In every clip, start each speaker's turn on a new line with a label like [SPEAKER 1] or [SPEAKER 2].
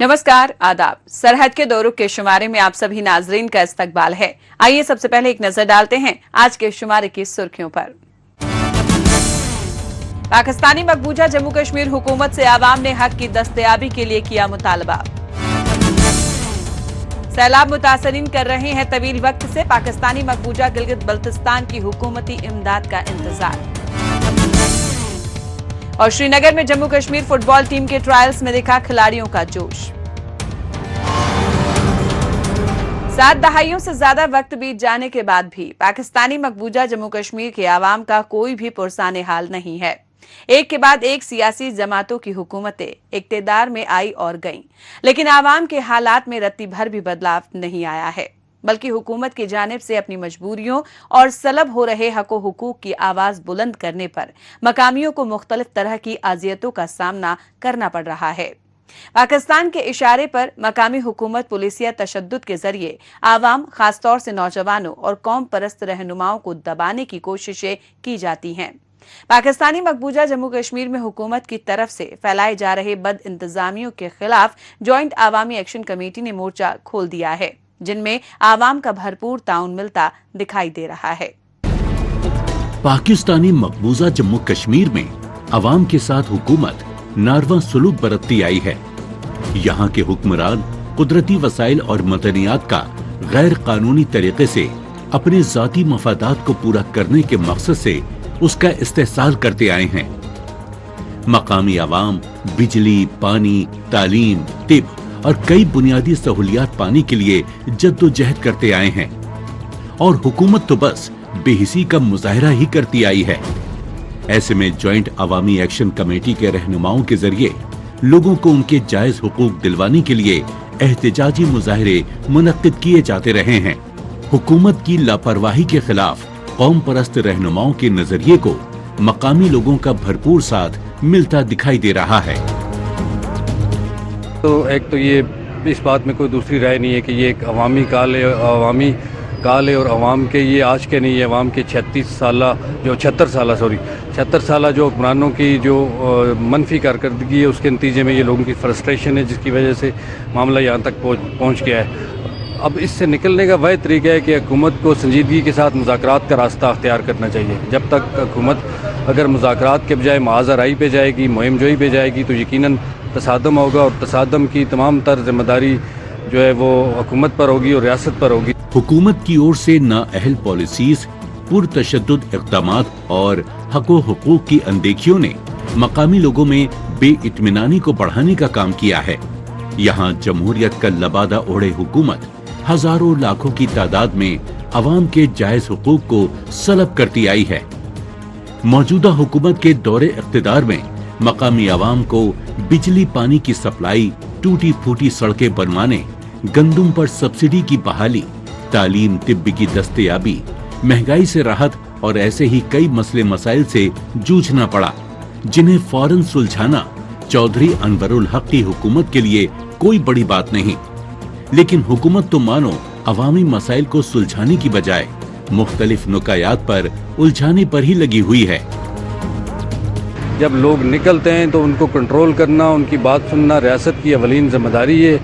[SPEAKER 1] नमस्कार, आदाब। सरहद के दो रुख के शुमारे में आप सभी नाजरीन का इस्तकबाल है। आइए सबसे पहले एक नजर डालते हैं आज के शुमारे की सुर्खियों पर। पाकिस्तानी मकबूजा जम्मू कश्मीर हुकूमत से आवाम ने हक की दस्तयाबी के लिए किया मुतालबा। सैलाब मुतासरीन कर रहे हैं तवील वक्त से पाकिस्तानी मकबूजा गिलगित बल्तिस्तान की हुकूमती इमदाद का इंतजार। और श्रीनगर में जम्मू कश्मीर फुटबॉल टीम के ट्रायल्स में दिखा खिलाड़ियों का जोश। 7 दहाइयों से ज्यादा वक्त बीत जाने के बाद भी पाकिस्तानी मकबूजा जम्मू कश्मीर के आवाम का कोई भी पुरसाने हाल नहीं है। एक के बाद एक सियासी जमातों की हुकूमतें इक्तदार में आई और गईं, लेकिन आवाम के हालात में रत्ती भर भी बदलाव नहीं आया है, बल्कि हुकूमत की जानिब से अपनी मजबूरियों और सलब हो रहे हक व हुकूक की आवाज बुलंद करने पर मकामियों को मुख्तलिफ तरह की अजियतों का सामना करना पड़ रहा है। पाकिस्तान के इशारे पर मकामी हुकूमत पुलिसिया तशद्दुद के जरिए आवाम, खासतौर से नौजवानों और कौम परस्त रहनुमाओं को दबाने की कोशिशें की जाती हैं। पाकिस्तानी मकबूजा जम्मू कश्मीर में हुकूमत की तरफ से फैलाए जा रहे बद इंतजामियों के खिलाफ जॉइंट आवामी एक्शन कमेटी ने मोर्चा खोल दिया है, जिनमें आवाम का भरपूर ताउन मिलता दिखाई दे रहा है।
[SPEAKER 2] पाकिस्तानी मकबूजा जम्मू कश्मीर में आवाम के साथ हुकूमत नारवा सलूक बरतती आई है। यहाँ के हुक्मरान कुदरती वसाइल और मदनियात का गैर कानूनी तरीके से अपने जाती मफादात को पूरा करने के मकसद से उसका इस्तेहसाल करते आए हैं। मकामी आवाम बिजली, पानी, तालीम, तिब और कई बुनियादी सहूलियात पाने के लिए जद्दोजहद करते आए हैं, और हुकूमत तो बस बेहिसी का मुजाहरा ही करती आई है। ऐसे में जॉइंट आवामी एक्शन कमेटी के रहनुमाओं के जरिए लोगों को उनके जायज हुकूक दिलवाने के लिए एहतजाजी मुजाहरे मुनक्किद किए जाते रहे हैं। हुकूमत की लापरवाही के खिलाफ कौम परस्त रहनुमाओं के नजरिए को मकामी लोगों का भरपूर साथ मिलता दिखाई दे रहा है।
[SPEAKER 3] तो एक तो ये इस बात में कोई दूसरी राय नहीं है कि ये एक अवामी काल है और अवाम के ये आज के नहीं है, अवाम के 76 साल जो हुक्मरानों की जो मनफी कारकर्दगी है उसके नतीजे में ये लोगों की फ्रस्ट्रेशन है, जिसकी वजह से मामला यहाँ तक पहुँच गया है। अब इससे निकलने का वह तरीका है कि हुकूमत को संजीदगी के साथ मुज़ाकरात का रास्ता अख्तियार करना चाहिए। जब तक हुकूमत अगर मुज़ाकरात के बजाय मुआज़राई पे जाएगी, मुहिम जोई पे जाएगी, तो यकीनन तसादम होगा, और तसादम की तमाम तर जिम्मेदारी जो है वो हुकूमत पर होगी और रियासत पर होगी।
[SPEAKER 2] हुकूमत की ओर से नाअहल पॉलिसीज, पुरतशद्दुद इक़दामात और हक़ व हुकूक की अनदेखियों ने मकामी लोगों में बेइत्मीनानी को बढ़ाने का काम किया है। यहाँ जमहूरियत का लबादा ओढ़े हुकूमत हजारों लाखों की तादाद में अवाम के जायज हुकूक को सलब करती आई है। मौजूदा हुकूमत के दौरे इक़्तिदार में मकामी आवाम को बिजली, पानी की सप्लाई, टूटी फूटी सड़कें बनवाने, गंदुम पर सब्सिडी की बहाली, तालीम, तिब्बी की दस्तयाबी, महंगाई से राहत और ऐसे ही कई मसले मसाइल से जूझना पड़ा, जिन्हें फौरन सुलझाना चौधरी अनवरुल हक की हुकूमत के लिए कोई बड़ी बात नहीं। लेकिन हुकूमत तो मानो अवामी मसाइल को सुलझाने की बजाय मुख्तलिफ नुकायात पर उलझाने पर ही लगी हुई है।
[SPEAKER 3] जब लोग निकलते हैं तो उनको कंट्रोल करना, उनकी बात सुनना रियासत की अवलीन जिम्मेदारी है,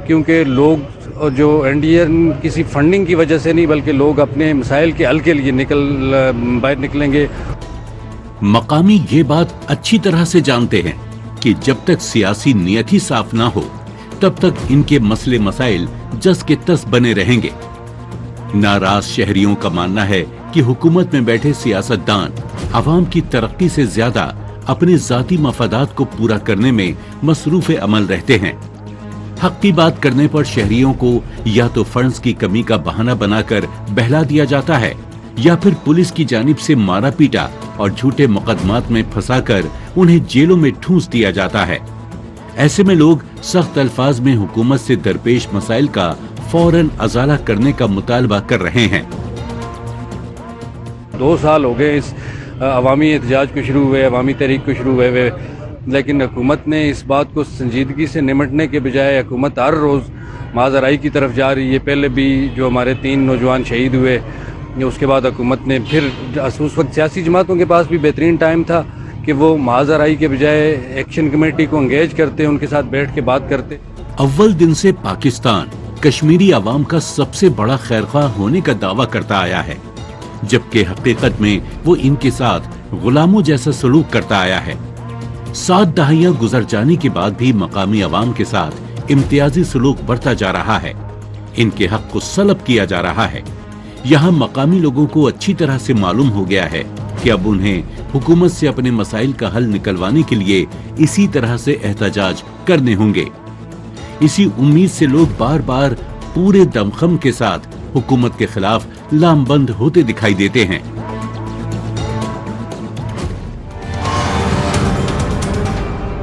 [SPEAKER 3] क्योंकि लोग जो एनडीएन किसी फंडिंग की वजह से नहीं, बल्कि लोग अपने मसाइल के हल के लिए बाहर निकलेंगे।
[SPEAKER 2] मकामी ये बात अच्छी तरह से जानते हैं कि जब तक सियासी नियत ही साफ ना हो तब तक इनके मसले मसाइल जस के तस बने रहेंगे। नाराज शहरियों का मानना है कि हुकूमत में बैठे सियासतदान अवाम की तरक्की से ज्यादा अपने जाती मफादात को पूरा करने में मसरूफ अमल रहते हैं। हक की बात करने पर शहरियों को या तो फंड्स की कमी का बहाना बनाकर बहला दिया जाता है, या फिर पुलिस की जानिब से मारा पीटा और झूठे मुकदमात में फंसाकर उन्हें जेलों में ठूंस दिया जाता है। ऐसे में लोग सख्त अल्फाज में हुकूमत से दरपेश मसाइल का फौरन अजाला करने का मुतालबा कर रहे हैं।
[SPEAKER 3] 2 साल हो गए इस अवामी एहतजाज को शुरू हुए, अवामी तहरीक को शुरू हुए, लेकिन हुकूमत ने इस बात को संजीदगी से निमटने के बजाय हुकूमत हर रोज़ मुआज़राई की तरफ जा रही है। पहले भी जो हमारे 3 नौजवान शहीद हुए, उसके बाद हुकूमत ने फिर उस वक्त सियासी जमातों के पास भी बेहतरीन टाइम था कि वो मुआज़राई के बजाय एक्शन कमेटी को एंगेज करते, उनके साथ बैठ के बात करते।
[SPEAKER 2] अव्वल दिन से पाकिस्तान कश्मीरी आवाम का सबसे बड़ा खैरख्वाह होने का दावा करता आया है, जबकि हकीकत में वो इनके साथ गुलामों जैसा सलूक करता आया है। 7 दहाइयां गुजर जाने के बाद भी मकामी आवाम के साथ इम्तियाजी सलूक बढ़ता जा रहा है। इनके हक को सलब किया जा रहा है। यहाँ मकामी लोगों को अच्छी तरह से मालूम हो गया है कि अब उन्हें हुकूमत से अपने मसाइल का हल निकलवाने के लिए इसी तरह से एहतजाज करने होंगे। इसी उम्मीद से लोग बार बार पूरे दमखम के साथ हुकूमत के खिलाफ लामबंद होते दिखाई देते हैं।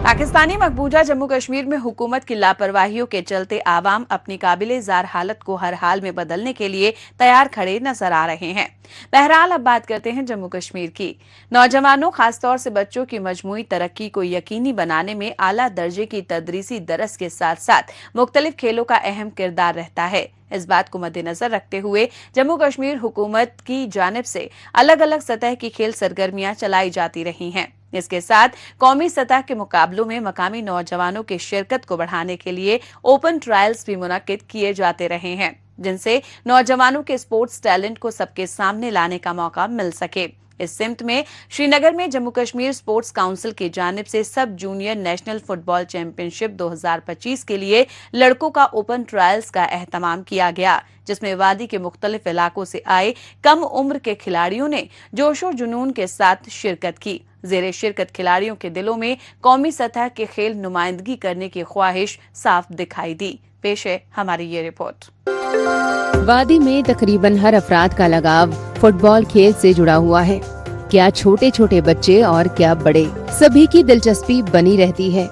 [SPEAKER 1] पाकिस्तानी मकबूजा जम्मू कश्मीर में हुकूमत की लापरवाहियों के चलते आवाम अपनी काबिल-ए-ज़ार हालत को हर हाल में बदलने के लिए तैयार खड़े नजर आ रहे हैं। बहरहाल अब बात करते हैं जम्मू कश्मीर की। नौजवानों, खासतौर से बच्चों की मजमूई तरक्की को यकीनी बनाने में आला दर्जे की तदरीसी दरस के साथ साथ मुख्तलिफ खेलों का अहम किरदार रहता है। इस बात को मद्देनजर रखते हुए जम्मू कश्मीर हुकूमत की जानिब से अलग अलग सतह की खेल सरगर्मियां चलाई जाती रही हैं। इसके साथ कौमी सतह के मुकाबलों में मकामी नौजवानों की शिरकत को बढ़ाने के लिए ओपन ट्रायल्स भी मुनक्किद किए जाते रहे हैं, जिनसे नौजवानों के स्पोर्ट्स टैलेंट को सबके सामने लाने का मौका मिल सके। इस सिमत में श्रीनगर में जम्मू कश्मीर स्पोर्ट्स काउंसिल की जानिब से सब जूनियर नेशनल फुटबॉल चैंपियनशिप 2025 के लिए लड़कों का ओपन ट्रायल्स का एहतमाम किया गया, जिसमें वादी के मुख्तलिफ इलाकों से आए कम उम्र के खिलाड़ियों ने जोशो जुनून के साथ शिरकत की। ज़ेरे शिरकत खिलाड़ियों के दिलों में कौमी सतह के खेल नुमाइंदगी करने की ख्वाहिश साफ दिखाई दी। पेश है हमारी ये रिपोर्ट।
[SPEAKER 4] वादी में तकरीबन हर अफराद का लगाव फुटबॉल खेल से जुड़ा हुआ है। क्या छोटे छोटे बच्चे और क्या बड़े, सभी की दिलचस्पी बनी रहती है।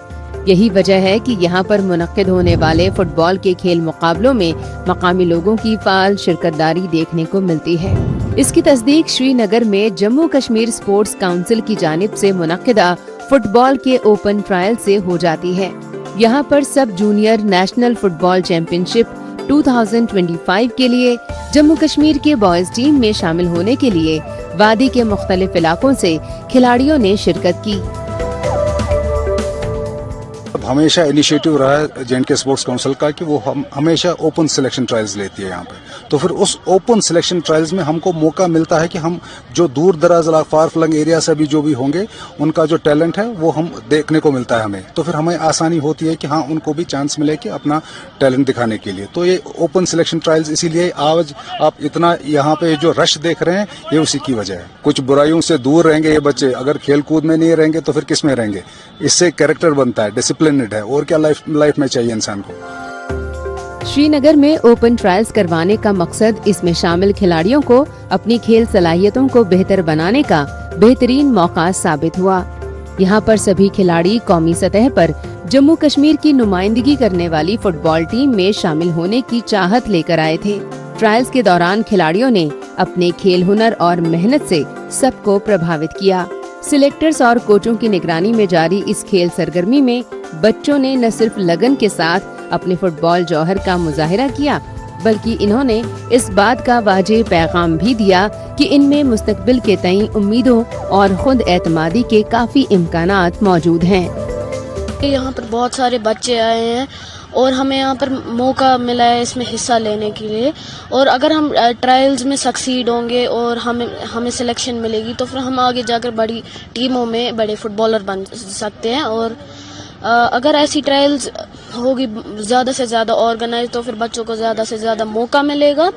[SPEAKER 4] यही वजह है कि यहाँ पर मुनक्किद होने वाले फुटबॉल के खेल मुकाबलों में मकामी लोगों की फाल शिरकतदारी देखने को मिलती है। इसकी तस्दीक श्रीनगर में जम्मू कश्मीर स्पोर्ट्स काउंसिल की जानिब से मुनक्किदा फुटबॉल के ओपन ट्रायल से हो जाती है। यहाँ पर सब जूनियर नेशनल फुटबॉल चैंपियनशिप 2025 के लिए जम्मू कश्मीर के बॉयज टीम में शामिल होने के लिए वादी के मुख्तलिफ इलाकों से खिलाड़ियों ने शिरकत की।
[SPEAKER 5] हमेशा इनिशिएटिव रहा है J&K स्पोर्ट्स काउंसिल का कि वो हम हमेशा ओपन सिलेक्शन ट्रायल्स लेती है यहाँ पे। तो फिर उस ओपन सिलेक्शन ट्रायल्स में हमको मौका मिलता है कि हम जो दूर दराज फार फ्लंग एरिया से भी जो भी होंगे उनका जो टैलेंट है वो हम देखने को मिलता है हमें। तो फिर हमें आसानी होती है कि हाँ उनको भी चांस मिले कि अपना टैलेंट दिखाने के लिए। तो ये ओपन सिलेक्शन ट्रायल्स इसीलिए आज आप इतना यहाँ पे जो रश देख रहे हैं ये उसी की वजह है। कुछ बुराइयों से दूर रहेंगे ये बच्चे, अगर खेल कूद में नहीं रहेंगे तो फिर किस में रहेंगे। इससे कैरेक्टर बनता है, डिसिप्लिन है, और क्या लाइफ में चाहिए इंसान को।
[SPEAKER 4] श्रीनगर में ओपन ट्रायल्स करवाने का मकसद इसमें शामिल खिलाड़ियों को अपनी खेल सलाहियतों को बेहतर बनाने का बेहतरीन मौका साबित हुआ। यहाँ पर सभी खिलाड़ी कौमी सतह पर जम्मू कश्मीर की नुमाइंदगी करने वाली फुटबॉल टीम में शामिल होने की चाहत लेकर आए थे। ट्रायल्स के दौरान खिलाड़ियों ने अपने खेल हुनर और मेहनत से सबको प्रभावित किया। सिलेक्टर्स और कोचों की निगरानी में जारी इस खेल सरगर्मी में बच्चों ने न सिर्फ लगन के साथ अपने फुटबॉल जौहर का मुजाहिरा किया, बल्कि इन्होंने इस बात का वाजे पैगाम भी दिया कि इनमें मुस्तकबिल के तई उम्मीदों और खुद एतमादी के काफी इम्कानात मौजूद हैं।
[SPEAKER 6] यहाँ पर बहुत सारे बच्चे आए हैं और हमें यहाँ पर मौका मिला है इसमें हिस्सा लेने के लिए। और अगर हम ट्रायल्स में सक्सीड होंगे और हमें सिलेक्शन मिलेगी तो फिर हम आगे जाकर बड़ी टीमों में बड़े फुटबॉलर बन सकते हैं। और अगर ऐसी ट्रायल्स होगी ज़्यादा से ज़्यादा ऑर्गेनाइज तो फिर बच्चों को ज़्यादा से ज़्यादा मौका मिलेगा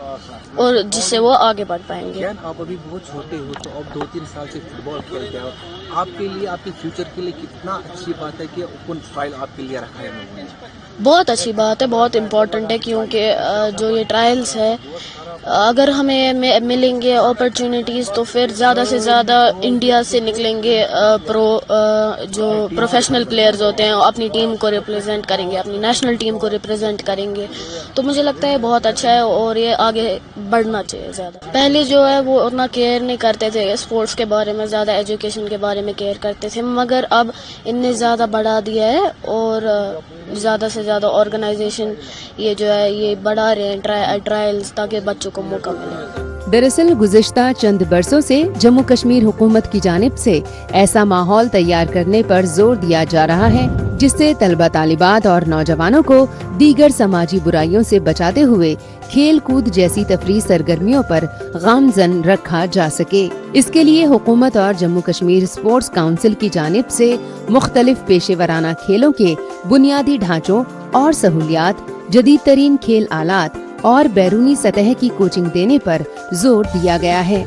[SPEAKER 6] और जिससे वो आगे बढ़ पाएंगे।
[SPEAKER 7] आप अभी बहुत छोटे हो तो अब 2-3 साल से फुटबॉल खेलते हो, आपके लिए आपके फ्यूचर के लिए कितना अच्छी बात है कि ओपन ट्रायल आपके लिए रखा है लोगों ने।
[SPEAKER 6] बहुत अच्छी बात है, बहुत इम्पोर्टेंट है, क्योंकि जो ये ट्रायल्स है अगर हमें मिलेंगे अपॉर्चुनिटीज़ तो फिर ज़्यादा से ज़्यादा इंडिया से निकलेंगे जो प्रोफेशनल प्लेयर्स होते हैं अपनी टीम को रिप्रेजेंट करेंगे, अपनी नेशनल टीम को रिप्रेजेंट करेंगे। तो मुझे लगता है बहुत अच्छा है और ये आगे बढ़ना चाहिए ज़्यादा। पहले जो है वो उतना केयर नहीं करते थे स्पोर्ट्स के बारे में, ज़्यादा एजुकेशन के बारे में केयर करते थे, मगर अब इनने ज़्यादा बढ़ा दिया है और ज़्यादा से ज़्यादा ऑर्गेनाइजेशन ये जो है ये बढ़ा रहे हैं ट्रायल्स ताकि बच्चों को मौका मिले।
[SPEAKER 4] दरअसल गुज़िश्ता चंद बरसों से जम्मू कश्मीर हुकूमत की जानिब से ऐसा माहौल तैयार करने पर जोर दिया जा रहा है جس سے طلبہ طالبات اور نوجوانوں کو دیگر سماجی برائیوں سے بچاتے ہوئے کھیل کود جیسی تفریح سرگرمیوں پر گامزن رکھا جا سکے۔ اس کے لیے حکومت اور جموں کشمیر اسپورٹس کونسل کی جانب سے مختلف پیشے ورانہ کھیلوں کے بنیادی ڈھانچوں اور سہولیات، جدید ترین کھیل آلات اور بیرونی سطح کی کوچنگ دینے پر زور دیا گیا ہے۔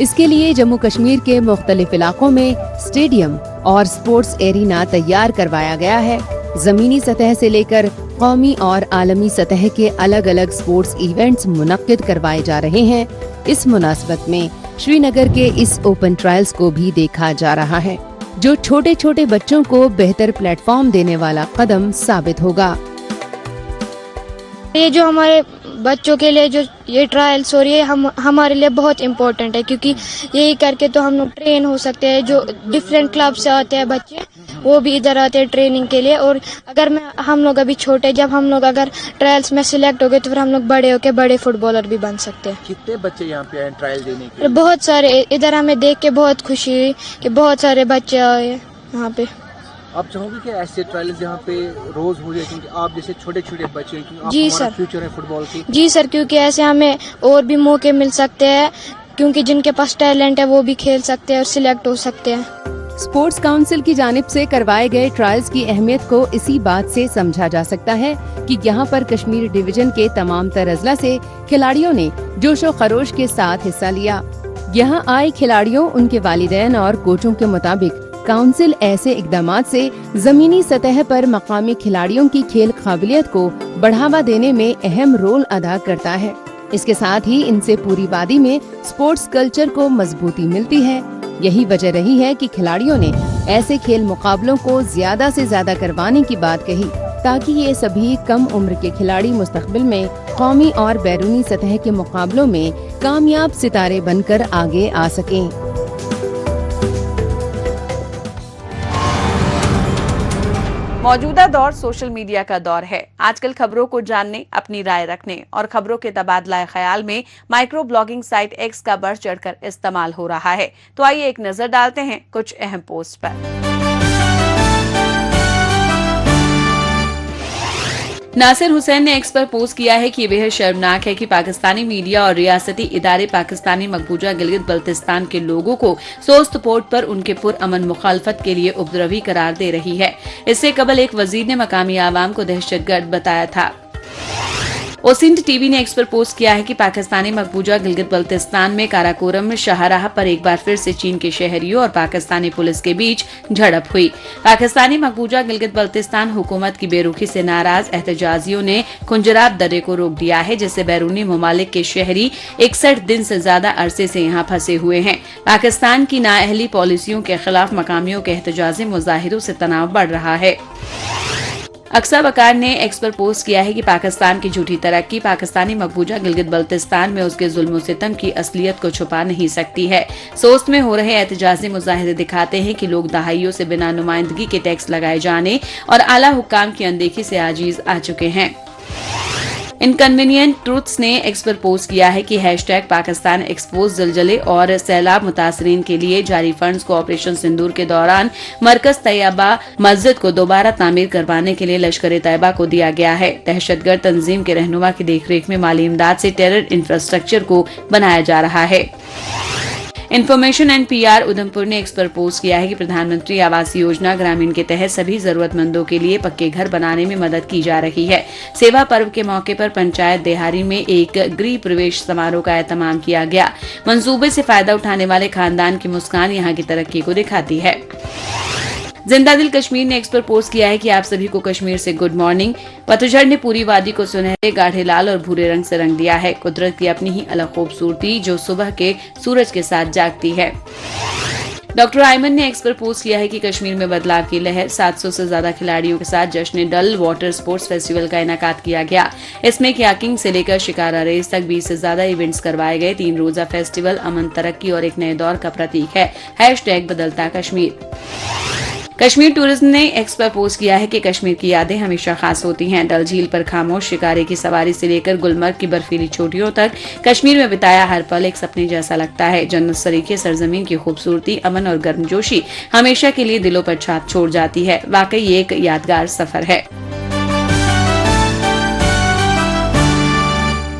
[SPEAKER 4] اس کے لیے جموں کشمیر کے مختلف علاقوں میں اسٹیڈیم اور اسپورٹس ایرینا تیار کروایا گیا ہے۔ زمینی سطح سے لے کر قومی اور عالمی سطح کے الگ الگ اسپورٹس ایونٹس منعقد کروائے جا رہے ہیں۔ اس مناسبت میں شری نگر کے اس اوپن ٹرائلز کو بھی دیکھا جا رہا ہے، جو چھوٹے چھوٹے بچوں کو بہتر پلیٹ فارم دینے والا قدم ثابت ہوگا۔
[SPEAKER 8] یہ جو ہمارے بچوں کے لیے جو یہ ٹرائلس ہو رہی ہے ہمارے لیے بہت امپورٹنٹ ہے، کیونکہ یہی کر کے تو ہم لوگ ٹرین ہو سکتے ہیں۔ جو ڈفرینٹ کلب سے آتے ہیں بچے وہ بھی ادھر آتے ہیں ٹریننگ کے لیے، اور اگر ہم لوگ ابھی چھوٹے، جب ہم لوگ اگر ٹرائلس میں سلیکٹ ہو گئے تو پھر ہم لوگ بڑے ہو کے بڑے فٹ بالر بھی بن سکتے ہیں۔
[SPEAKER 7] کتنے بچے یہاں پہ آئے ٹرائل دینے کے؟
[SPEAKER 8] بہت سارے، ادھر ہمیں دیکھ کے بہت خوشی ہوئی کہ بہت سارے بچے آئے ہیں یہاں پہ۔
[SPEAKER 7] آپ چاہو گے کہ ایسے ٹرائلز یہاں پہ روز ہو جائے، کیونکہ آپ جیسے چھوٹے چھوٹے بچے ہیں، کیونکہ
[SPEAKER 8] جی
[SPEAKER 7] آپ ہمارا
[SPEAKER 8] سر،
[SPEAKER 7] فیوچر ہے فٹ بال کی۔
[SPEAKER 8] جی سر، کیونکہ ایسے ہمیں اور بھی موقع مل سکتے ہیں، کیونکہ جن کے پاس ٹیلنٹ ہے وہ بھی کھیل سکتے ہیں اور سلیکٹ ہو سکتے ہیں۔
[SPEAKER 4] اسپورٹس کونسل کی جانب سے کروائے گئے ٹرائلز کی اہمیت کو اسی بات سے سمجھا جا سکتا ہے کہ یہاں پر کشمیر ڈویژن کے تمام تر اضلاع سے کھلاڑیوں نے جوش و خروش کے ساتھ حصہ لیا۔ یہاں آئے کھلاڑیوں، ان کے والدین اور کوچوں کے مطابق کونسل ایسے اقدامات سے زمینی سطح پر مقامی کھلاڑیوں کی کھیل قابلیت کو بڑھاوا دینے میں اہم رول ادا کرتا ہے۔ اس کے ساتھ ہی ان سے پوری وادی میں اسپورٹس کلچر کو مضبوطی ملتی ہے۔ یہی وجہ رہی ہے کہ کھلاڑیوں نے ایسے کھیل مقابلوں کو زیادہ سے زیادہ کروانے کی بات کہی، تاکہ یہ سبھی کم عمر کے کھلاڑی مستقبل میں قومی اور بیرونی سطح کے مقابلوں میں کامیاب ستارے بن کر آگے آ سکیں۔
[SPEAKER 1] موجودہ دور سوشل میڈیا کا دور ہے۔ آج کل خبروں کو جاننے، اپنی رائے رکھنے اور خبروں کے تبادلہ خیال میں مائکرو بلاگنگ سائٹ ایکس کا بڑھ چڑھ کر استعمال ہو رہا ہے۔ تو آئیے ایک نظر ڈالتے ہیں کچھ اہم پوسٹ پر۔ ناصر حسین نے ایکس پر پوسٹ کیا ہے کہ یہ بے حد شرمناک ہے کہ پاکستانی میڈیا اور ریاستی ادارے پاکستانی مقبوضہ گلگت بلتستان کے لوگوں کو سوست پورٹ پر ان کے پرامن مخالفت کے لیے اپدروی قرار دے رہی ہے۔ اس سے قبل ایک وزیر نے مقامی عوام کو دہشت گرد بتایا تھا۔ اوسنٹ ٹی وی نے ایکس پر پوسٹ کیا ہے کہ پاکستانی مقبوضہ گلگت بلتستان میں کاراکورم شاہراہ پر ایک بار پھر سے چین کے شہریوں اور پاکستانی پولیس کے بیچ جھڑپ ہوئی۔ پاکستانی مقبوضہ گلگت بلتستان حکومت کی بے رخی سے ناراض احتجاجیوں نے کنجرات درے کو روک دیا ہے، جس سے بیرونی ممالک کے شہری 61 دن سے زیادہ عرصے سے یہاں پھنسے ہوئے ہیں۔ پاکستان کی نااہلی پالیسیوں کے خلاف مقامیوں کے احتجاجی مظاہروں سے تناؤ بڑھ رہا ہے۔ اقصی بکار نے ایکس پر پوسٹ کیا ہے کہ پاکستان کی جھوٹی ترقی پاکستانی مقبوضہ گلگت بلتستان میں اس کے ظلم و ستم کی اصلیت کو چھپا نہیں سکتی ہے۔ سوست میں ہو رہے احتجاجی مظاہرے دکھاتے ہیں کہ لوگ دہائیوں سے بنا نمائندگی کے ٹیکس لگائے جانے اور اعلیٰ حکام کی اندیکھی سے عاجز آ چکے ہیں۔ انکنوینئنٹ ٹروتس نے ایکس پر پوسٹ کیا ہے کہ ہیش ٹیگ پاکستان ایکسپوز زلزلے اور سیلاب متاثرین کے لیے جاری فنڈز کو آپریشن سندور کے دوران مرکز طیبہ مسجد کو دوبارہ تعمیر کروانے کے لیے لشکر طیبہ کو دیا گیا ہے۔ دہشت گرد تنظیم کے رہنما کی دیکھ ریکھ میں مالی امداد سے ٹیرر انفراسٹرکچر کو بنایا جا رہا ہے۔ Information and P R Udhampur نے ایکس پر پوسٹ کیا ہے کہ پردھان منتری آواس یوجنا گرامین کے تحت سبھی ضرورت مندوں کے لیے پکے گھر بنانے میں مدد کی جا رہی ہے۔ سیوا پرو کے موقع پر پنچایت دیہاری میں ایک گریہ پرویش سماروہ کا اہتمام کیا گیا۔ منصوبے سے فائدہ اٹھانے والے خاندان کی مسکان یہاں کی ترقی کو دکھاتی ہے۔ زندہ دل کشمیر نے ایکس پر پوسٹ کیا ہے کہ آپ سبھی کو کشمیر سے گڈ مارننگ۔ پتجھڑ نے پوری وادی کو سنہرے، گاڑھے لال اور بھورے رنگ سے رنگ دیا ہے۔ قدرت کی اپنی ہی الگ خوبصورتی جو صبح کے سورج کے ساتھ جاگتی ہے۔ ڈاکٹر ایمن نے ایکس پر پوسٹ کیا ہے کہ کشمیر میں بدلاؤ کی لہر، 700 سے زیادہ کھلاڑیوں کے ساتھ جشن ڈل واٹر سپورٹس فیسٹیول کا انعقاد کیا گیا۔ اس میں کیاکنگ سے لے کر شکارہ ریس تک 20 سے زیادہ ایونٹس کروائے گئے۔ 3 روزہ فیسٹیول امن، ترقی اور ایک نئے دور کا پرتیک ہے۔ ہیش ٹیگ بدلتا کشمیر۔ कश्मीर टूरिज्म ने एक्स पर पोस्ट किया है कि कश्मीर की यादें हमेशा खास होती हैं। डल झील पर खामोश शिकारे की सवारी से लेकर गुलमर्ग की बर्फीली चोटियों तक कश्मीर में बिताया हर पल एक सपने जैसा लगता है। जन्नत सरीखे सरजमीन की खूबसूरती, अमन और गर्मजोशी हमेशा के लिए दिलों पर छाप छोड़ जाती है। वाकई ये एक यादगार सफर है।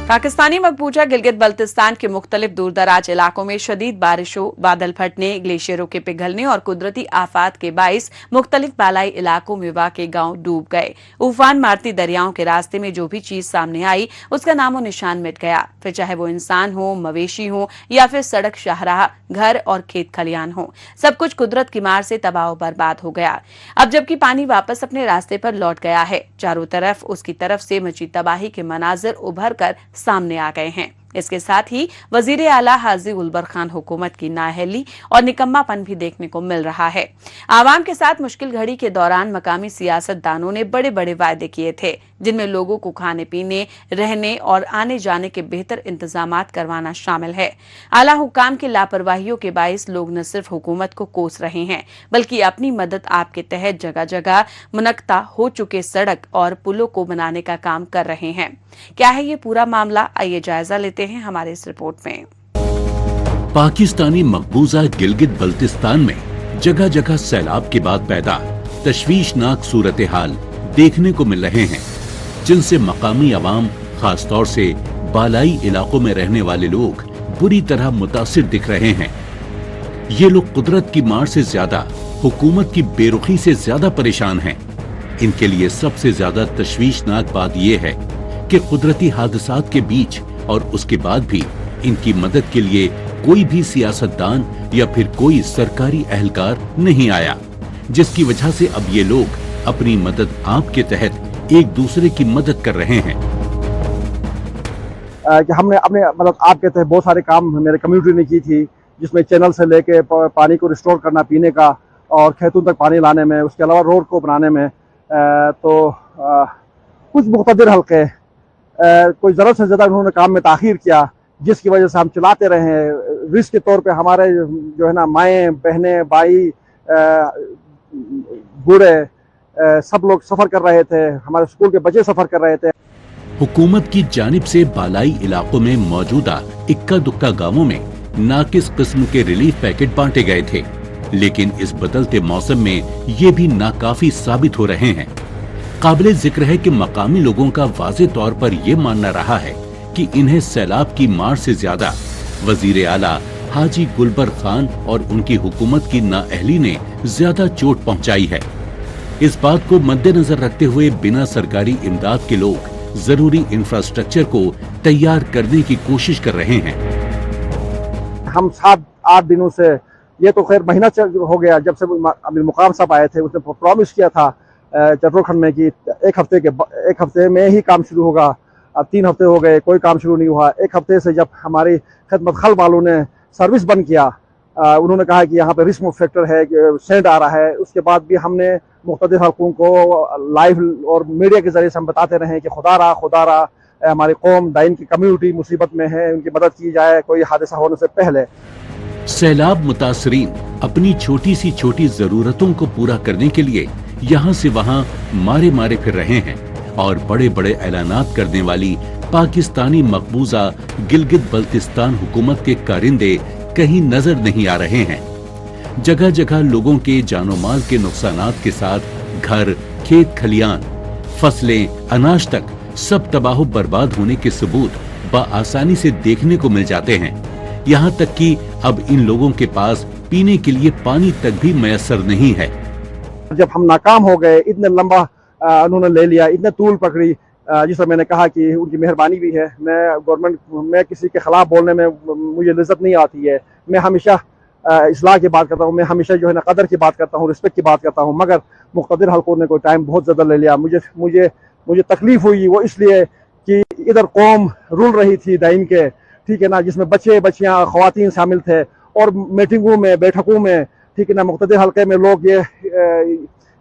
[SPEAKER 1] पाकिस्तानी मकबूजा गिलगित बल्तिस्तान के मुख्तलिफ दूर दराज इलाकों में शदीद बारिशों, बादल फटने, ग्लेशियरों के पिघलने और कुदरती आफात के बाइस मुख्तलिफ बालाई इलाकों में वाक़े गांव डूब गए। उफान मारती दरियाओं के रास्ते में जो भी चीज सामने आई उसका नामो निशान मिट गया, फिर चाहे वो इंसान हो, मवेशी हो या फिर सड़क, शाहराह, घर और खेत खलियान हो। सब कुछ कुदरत की मार से तबाह बर्बाद हो गया। अब जबकि पानी वापस अपने रास्ते पर लौट गया है, चारों तरफ उसकी तरफ से मची तबाही के मनाजिर उभर कर सामने आ गए हैं। इसके साथ ही वजीर आला हाजी गुलबर खान हुकूमत की नाअहली और निकम्मापन भी देखने को मिल रहा है। आवाम के साथ मुश्किल घड़ी के दौरान मकामी सियासतदानों ने बड़े बड़े वायदे किए थे, जिनमें लोगों को खाने पीने, रहने और आने जाने के बेहतर इंतजामात करवाना शामिल है। आला हुकाम की लापरवाहियों के बाइस लोग न सिर्फ हुकूमत को कोस रहे हैं, बल्कि अपनी मदद आपके तहत जगह जगह मुनक्ता हो चुके सड़क और पुलों को बनाने का काम कर रहे हैं। क्या है ये पूरा मामला, आइए जायजा लेते हैं हमारे इस रिपोर्ट में।
[SPEAKER 2] पाकिस्तानी मकबूजा गिलगित बल्तिस्तान में जगह जगह सैलाब के बाद पैदा तशवीशनाक सूरत हाल देखने को मिल रहे हैं, जिनसे मकामी अवाम, खास तौर से बालाई इलाकों में रहने वाले लोग बुरी तरह मुतासिर दिख रहे हैं। ये लोग कुदरत की मार से ज्यादा हुकूमत की बेरुखी से ज्यादा परेशान हैं। इनके लिए सबसे ज्यादा तशवीशनाक बात यह है कि कुदरती हादसात के बीच और उसके बाद भी इनकी मदद के लिए कोई भी सियासतदान या फिर कोई सरकारी अहलकार नहीं आया, जिसकी वजह से अब ये लोग अपनी मदद आपके तहत एक दूसरे की मदद कर रहे हैं।
[SPEAKER 9] कि हमने अपने मतलब आपके तहत बहुत सारे काम मेरे कम्युनिटी ने की थी, जिसमें चैनल से लेके पानी को रिस्टोर करना पीने का और खेतों तक पानी लाने में, उसके अलावा रोड को बनाने में। तो कुछ मुख्तदिर हल्के कोई ज़रूरत से ज़्यादा उन्होंने काम में ताख़ीर किया, जिसकी वजह से हम चलाते रहे हैं। रिस्क के तौर पे हमारे जो है ना माएँ, बहनें, भाई, बूढ़े सब लोग सफ़र कर रहे थे, हमारे स्कूल के बच्चे सफ़र कर रहे थे।
[SPEAKER 2] हुकूमत की जानिब से बालाई इलाकों में मौजूदा इक्का दुक्का गांवों में नाकिस किस्म के रिलीफ पैकेट बांटे गए थे, लेकिन इस बदलते मौसम में ये भी नाकाफी साबित हो रहे हैं। काबिले जिक्र है कि मकामी लोगों का वाज़े तौर पर यह मानना रहा है कि इन्हें सैलाब की मार से ज्यादा वजीर आला हाजी गुलबर खान और उनकी हुकूमत की नाअहली ने ज्यादा चोट पहुंचाई है। इस बात को मद्देनजर रखते हुए बिना सरकारी इमदाद के लोग जरूरी इंफ्रास्ट्रक्चर को तैयार करने की कोशिश कर रहे हैं।
[SPEAKER 9] हम 7-8 दिनों से, ये तो खैर महीना हो गया जब से अमीर मुकाम साहब आए थे, उसने प्रॉमिस किया था चट्टोखंड में कि एक हफ्ते में ही काम शुरू होगा। अब 3 हफ्ते हो गए, कोई काम शुरू नहीं हुआ। एक हफ्ते से जब हमारी खिदमत खल वालों ने सर्विस बंद किया, उन्होंने कहा कि यहाँ पे रिस्क फैक्टर है, सेंड आ रहा है। उसके बाद भी हमने मुख्तलिफ हल्कों को लाइव और मीडिया के जरिए से हम बताते रहे कि खुदा रहा हमारी कौम दाइन की कम्युनिटी मुसीबत में है, उनकी मदद की जाए कोई हादसा होने से पहले।
[SPEAKER 2] सैलाब मुतासरीन अपनी छोटी सी छोटी जरूरतों को पूरा करने के लिए यहाँ से वहाँ मारे फिर रहे हैं और बड़े बड़े ऐलानात करने वाली पाकिस्तानी मकबूजा गिलगित बल्तिस्तान हुकूमत के कारिंदे कहीं नजर नहीं आ रहे हैं। जगह जगह लोगों के जानो माल के नुकसानात के साथ घर, खेत खलियान, फसलें, अनाज तक सब तबाह बर्बाद होने के सबूत बआसानी से देखने को मिल जाते हैं। यहाँ तक कि अब इन लोगों के पास पीने के लिए पानी तक भी मैसर नहीं है।
[SPEAKER 9] जब हम नाकाम हो गए, इतने लंबा उन्होंने ले लिया, इतने तूल पकड़ी, जिस पर मैंने कहा कि उनकी मेहरबानी भी है। मैं गवर्नमेंट में किसी के खिलाफ बोलने में मुझे लज्जत नहीं आती है। मैं हमेशा इस्लाह की बात करता हूँ, मैं हमेशा जो है ना कदर की बात करता हूँ, रिस्पेक्ट की बात करता हूँ, मगर मुख्तदिर हल्कों ने कोई टाइम बहुत ज़्यादा ले लिया। मुझे तकलीफ हुई, वो इसलिए कि इधर कौम रुल रही थी दाइन के, ठीक है ना, जिसमें बच्चे बच्चियाँ ख़वातीन शामिल थे और मीटिंगों में, बैठकों में, ठीक है ना, मुख्तलिफ हल्के में लोग ये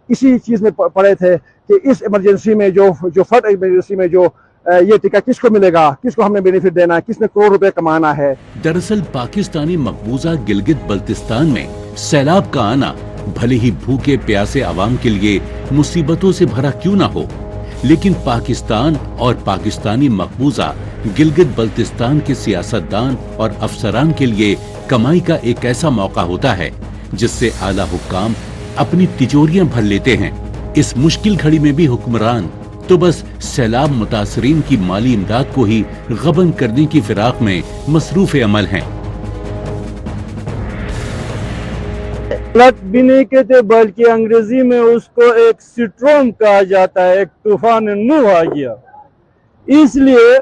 [SPEAKER 9] इसी चीज़ में पड़े थे कि इस इमरजेंसी में जो फ्लड इमरजेंसी में जो ये टिका किसको मिलेगा, किसको हमने बेनिफिट देना है, किसने करोड़ रुपए कमाना है।
[SPEAKER 2] दरअसल पाकिस्तानी मकबूजा गिलगित बल्तिस्तान में सैलाब का आना भले ही भूखे प्यासे आवाम के लिए मुसीबतों से भरा क्यों ना हो, लेकिन पाकिस्तान और पाकिस्तानी मकबूजा गिलगित बल्तिस्तान के सियासतदान और अफसरान के लिए कमाई का एक ऐसा मौका होता है जिससे आला हुक्काम अपनी तिजोरियां भर लेते हैं। इस मुश्किल घड़ी में भी हुक्मरान तो बस सैलाब मुतासरीन की माली इमदाद को ही गबन करने की फिराक में मसरूफ अमल हैं।
[SPEAKER 10] फ्लड भी नहीं कहते बल्कि अंग्रेजी में उसको एक सिट्रोम कहा जाता है। एक तूफान नूह आ गया, इसलिए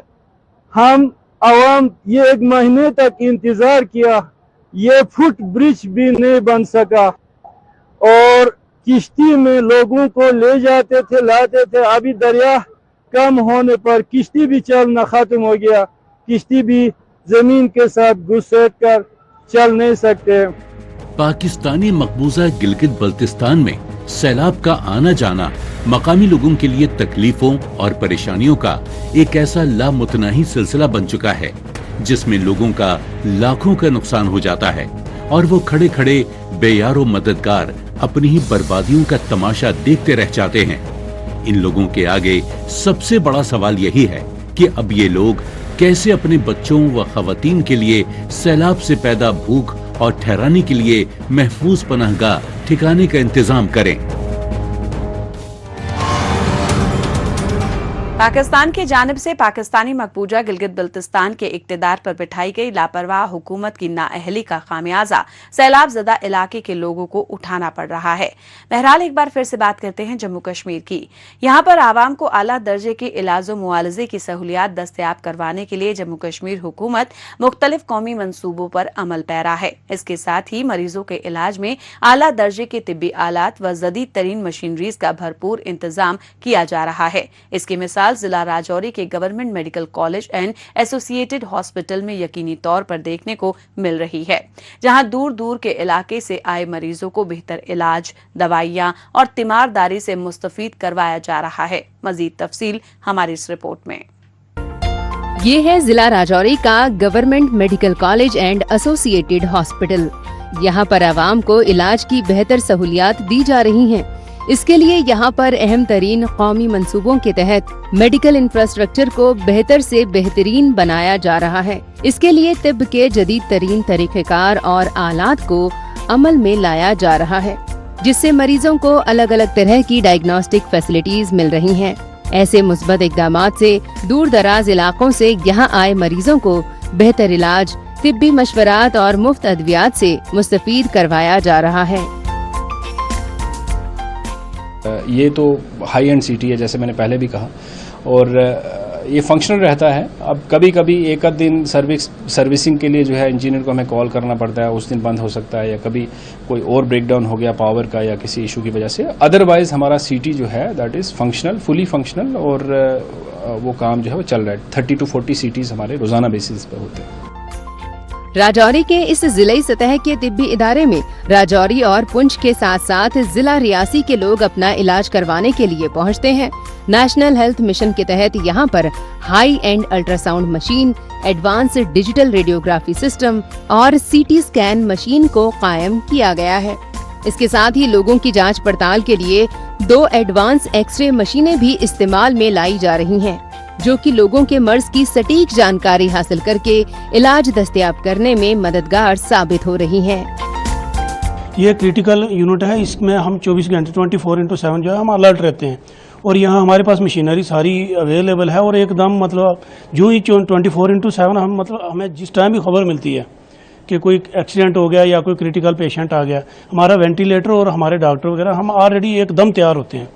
[SPEAKER 10] हम आवाम ये 1 महीने तक इंतजार किया, ये फुट ब्रिज भी नहीं बन सका और किश्ती में लोगों को ले जाते थे, लाते थे। अभी दरिया कम होने पर किश्ती भी चलना खत्म हो गया, किश्ती भी जमीन के साथ घुसेट कर चल नहीं सकते।
[SPEAKER 2] पाकिस्तानी मकबूजा गिलगित बल्तिस्तान में सैलाब का आना जाना मकामी लोगों के लिए तकलीफों और परेशानियों का एक ऐसा लामुतनाही सिलसिला बन चुका है जिसमें लोगों का लाखों का नुकसान हो जाता है और वो खड़े खड़े बेयारो मददगार अपनी ही बर्बादियों का तमाशा देखते रह जाते हैं। इन लोगों के आगे सबसे बड़ा सवाल यही है कि अब ये लोग कैसे अपने बच्चों व खवातीन के लिए सैलाब से पैदा भूख और ठहराने के लिए महफूज पनाहगाह ठिकाने का इंतजाम करें।
[SPEAKER 1] पाकिस्तान की जानिब से पाकिस्तानी मकबूजा गिलगित बल्तिस्तान के इक्तदार पर बिठाई गई लापरवाह हुकूमत की नाअहली का खामियाजा सैलाब ज़दा इलाके के लोगों को उठाना पड़ रहा है। बहरहाल एक बार फिर से बात करते हैं जम्मू कश्मीर की। यहाँ पर आवाम को आला दर्जे के इलाज व मुआलजे की सहूलियात दस्तयाब करवाने के लिए जम्मू कश्मीर हुकूमत मुख्तलिफ कौमी मंसूबों पर अमल पैरा है। इसके साथ ही मरीजों के इलाज में आला दर्जे के तिब्बी आलात व जदीद तरीन मशीनरीज का भरपूर इंतजाम किया जा रहा है। इसकी मिसाल जिला राजौरी के government medical college and associated hospital में यकीनी तौर पर देखने को मिल रही है, जहां दूर दूर के इलाके से आए मरीजों को बेहतर इलाज, दवाइयां और तीमारदारी से मुस्तफीद करवाया जा रहा है। मजीद तफसील हमारी इस रिपोर्ट में।
[SPEAKER 4] ये है जिला राजौरी का government medical college and associated hospital. यहाँ पर आवाम को इलाज की बेहतर सहूलियात दी जा रही हैं। इसके लिए यहाँ पर अहम तरीन कौमी मंसूबों के तहत मेडिकल इंफ्रास्ट्रक्चर को बेहतर से बेहतरीन बनाया जा रहा है। इसके लिए तिब्ब के जदीद तरीन तरीक़ेकार और आलात को अमल में लाया जा रहा है, जिससे मरीजों को अलग अलग तरह की डायग्नोस्टिक फैसिलिटीज मिल रही हैं। ऐसे मुस्बत इक़दामात से दूर दराज इलाकों से यहाँ आए मरीजों को बेहतर इलाज, तिब्बी मशवरात और मुफ्त अद्वियात से मुस्तफीद करवाया जा रहा है।
[SPEAKER 11] ये तो हाई एंड सिटी है, जैसे मैंने पहले भी कहा, और ये फंक्शनल रहता है। अब कभी कभी एक आध दिन सर्विसिंग के लिए जो है इंजीनियर को हमें कॉल करना पड़ता है, उस दिन बंद हो सकता है, या कभी कोई और ब्रेकडाउन हो गया पावर का या किसी इशू की वजह से। अदरवाइज हमारा सिटी जो है that is functional, fully functional, और वो काम जो है वो चल रहा है। 30 to 40 सीटीज़ हमारे रोजाना बेसिस पर होते हैं।
[SPEAKER 4] राजौरी के इस जिले सतह के तिब्बी इदारे में राजौरी और पुंछ के साथ साथ जिला रियासी के लोग अपना इलाज करवाने के लिए पहुंचते हैं। नेशनल हेल्थ मिशन के तहत यहाँ पर high and ultrasound machine, advance digital radiography system और सीटी स्कैन मशीन को कायम किया गया है। इसके साथ ही लोगों की जांच पड़ताल के लिए 2 एडवांस एक्सरे मशीनें भी इस्तेमाल में लाई जा रही हैं, जो कि लोगों के मर्ज की सटीक जानकारी हासिल करके इलाज दस्तयाब करने में मददगार साबित हो रही हैं।
[SPEAKER 12] ये क्रिटिकल यूनिट है, इसमें हम 24 घंटे 24/7 जो है हम अलर्ट रहते हैं, और यहाँ हमारे पास मशीनरी सारी अवेलेबल है, और एकदम मतलब जो ही 24/7 हम मतलब हमें जिस टाइम भी खबर मिलती है कि कोई एक्सीडेंट हो गया या कोई क्रिटिकल पेशेंट आ गया, हमारा वेंटिलेटर और हमारे डॉक्टर वगैरह हम ऑलरेडी एकदम तैयार होते हैं,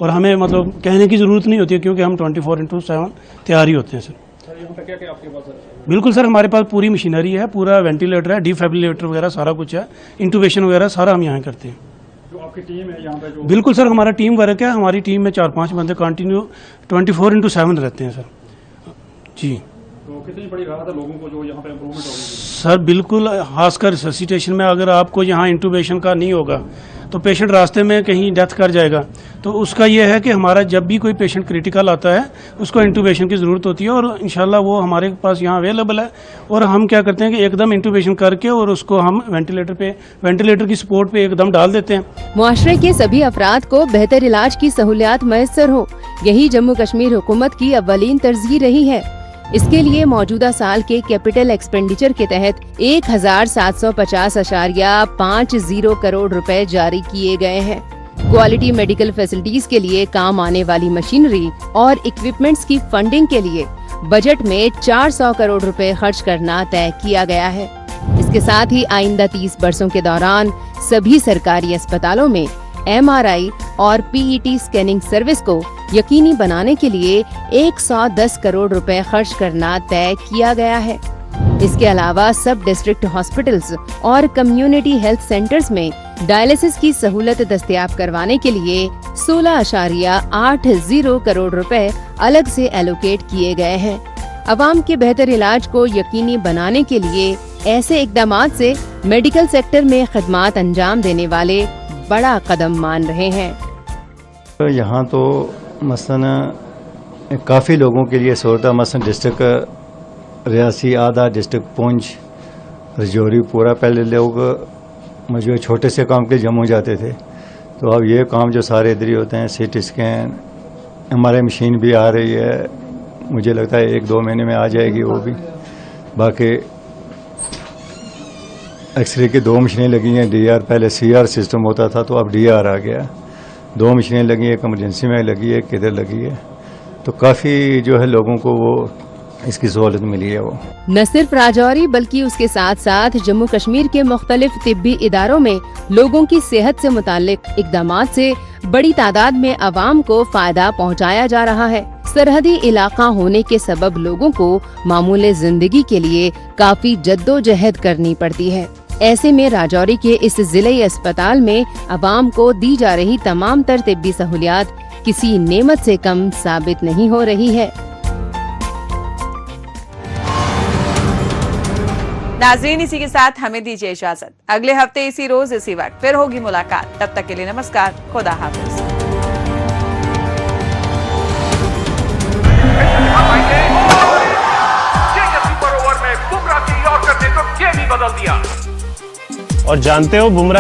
[SPEAKER 12] और हमें मतलब कहने की ज़रूरत नहीं होती है, क्योंकि हम 24/7 तैयार ही होते हैं। सर क्या आपके पास? बिल्कुल सर, हमारे पास पूरी मशीनरी है, पूरा वेंटिलेटर है, डिफिब्रिलेटर वगैरह सारा कुछ है, इंटूबेशन वगैरह सारा हम यहाँ करते हैं। जो आपकी टीम है यहाँ पे? बिल्कुल सर, हमारा टीम वर्क है, हमारी टीम में 4-5 बंदे कंटिन्यू 24/7 रहते हैं सर जी।
[SPEAKER 11] तो कितनी बड़ी राहत है लोगों को जो यहाँ पे इम्प्रूवमेंट होगी?
[SPEAKER 12] सर बिल्कुल, खासकर रिससिटेशन में अगर आपको यहाँ इंटूबेशन का नहीं होगा तो पेशेंट रास्ते में कहीं डेथ कर जाएगा। तो उसका ये है कि हमारा जब भी कोई पेशेंट क्रिटिकल आता है उसको इंटूबेशन की ज़रूरत होती है और इंशाल्लाह वो हमारे पास यहाँ अवेलेबल है। और हम क्या करते हैं कि एकदम इंटूबेशन करके और उसको हम वेंटिलेटर की सपोर्ट पे एकदम डाल देते हैं।
[SPEAKER 4] मुआशरे के सभी अफराद को बेहतर इलाज की सहूलियात मैसर हो, यही जम्मू कश्मीर हुकूमत की अव्वलीन तरजीह रही है। इसके लिए मौजूदा साल के कैपिटल एक्सपेंडिचर के तहत 1750.50 करोड़ रुपए जारी किए गए हैं। क्वालिटी मेडिकल फैसिलिटीज के लिए काम आने वाली मशीनरी और इक्विपमेंट्स की फंडिंग के लिए बजट में 400 करोड़ रुपए खर्च करना तय किया गया है। इसके साथ ही आइंदा 30 बरसों के दौरान सभी सरकारी अस्पतालों में MRI और PET स्कैनिंग सर्विस को यकीनी बनाने के लिए 110 करोड़ रुपए खर्च करना तय किया गया है। इसके अलावा सब डिस्ट्रिक्ट हॉस्पिटल्स और कम्युनिटी हेल्थ सेंटर्स में डायलिसिस की सहूलत दस्तयाब करवाने के लिए 16.80 करोड़ रुपए अलग से एलोकेट किए गए हैं। अवाम के बेहतर इलाज को यकीनी बनाने के लिए ऐसे इकदामात से मेडिकल सेक्टर में खदमात अंजाम देने वाले बड़ा कदम मान रहे हैं।
[SPEAKER 13] यहाँ तो मसलन काफ़ी लोगों के लिए सहूलत, मसलन डिस्ट्रिक्ट रियासी आधा, डिस्ट्रिक्ट पुंछ, रजौरी पूरा, पहले लोग मुझे छोटे से काम के जम्मू जाते थे, तो अब ये काम जो सारे इधर ही होते हैं। CT स्कैन, MRI मशीन भी आ रही है, मुझे लगता है 1-2 महीने में आ जाएगी वो भी। बाकी एक्सरे की 2 मशीनें लगी हैं, DR, पहले CR सिस्टम होता था तो अब DR आ गया। 2 मशीनें लगी हैं, एक इमरजेंसी में लगी है, एक इधर लगी है, तो काफ़ी जो है लोगों को वो इसकी सहूलत मिली है। वो
[SPEAKER 4] न सिर्फ राजौरी बल्कि उसके साथ साथ जम्मू कश्मीर के मुख्तलिफ तिब्बी इदारों में लोगों की सेहत से मुताल्लिक इकदामात से बड़ी तादाद में अवाम को फायदा पहुंचाया जा रहा है। सरहदी इलाका होने के सबब लोगों को मामूले जिंदगी के लिए काफी जद्दोजहद करनी पड़ती है। ऐसे में राजौरी के इस जिले अस्पताल में अवाम को दी जा रही तमाम तर तिब्बी सहूलियात किसी नेमत से कम साबित नहीं हो रही है।
[SPEAKER 1] नाज़रीन, इसी के साथ हमें दीजिए इजाजत। अगले हफ्ते इसी रोज इसी वक्त फिर होगी मुलाकात। तब तक के लिए नमस्कार, खुदा हाफिज।
[SPEAKER 14] और जानते हो बुमराह